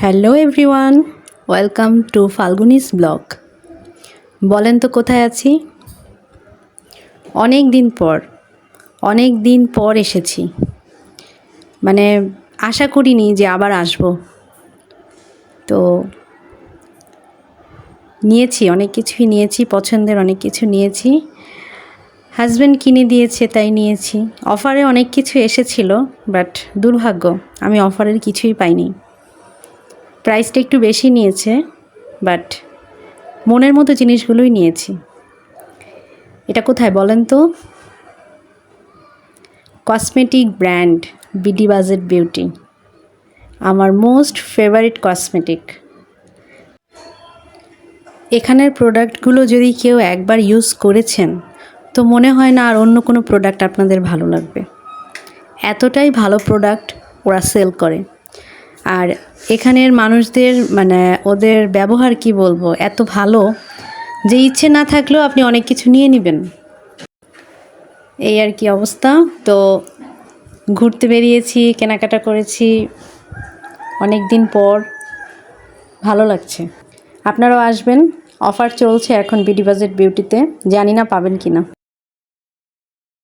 Hello everyone, welcome to Falguni's blog. বলেন তো কোথায় আছি? অনেক দিন পর এসেছি। মানে আশা করিনি যে আবার আসব। তো নিয়েছি, অনেক কিছুই নিয়েছি, পছন্দের অনেক কিছু নিয়েছি। হাজব্যান্ড কিনে দিয়েছে তাই নিয়েছি। অফারে অনেক কিছু এসেছিল, বাট দুর্ভাগ্য আমি অফারের কিছুই পাইনি। প্রাইসটা একটু বেশি নিয়েছে, বাট মনের মতো জিনিসগুলোই নিয়েছি। এটা কোথায় বলেন তো? Cosmetic brand BD budget beauty, আমার মোস্ট ফেভারিট কসমেটিক। এখানের প্রোডাক্টগুলো যদি কেউ একবার ইউজ করেছেন তো মনে হয় না আর অন্য কোনো প্রোডাক্ট আপনাদের ভালো লাগবে। এতটাই ভালো প্রোডাক্ট ওরা সেল করে। আর এখানের মানুষদের ওদের ব্যবহার কি বলবো, এত ভালো যে ইচ্ছে না থাকলেও আপনি অনেক কিছু নিয়ে নেবেন। এই আর কি অবস্থা। তো ঘুরতে বেরিয়েছি, কেনাকাটা করেছি অনেক দিন পর, ভালো লাগছে। আপনারাও আসবেন, অফার চলছে এখন বিডি বাজেট বিউটিতে, জানি না পাবেন কি না।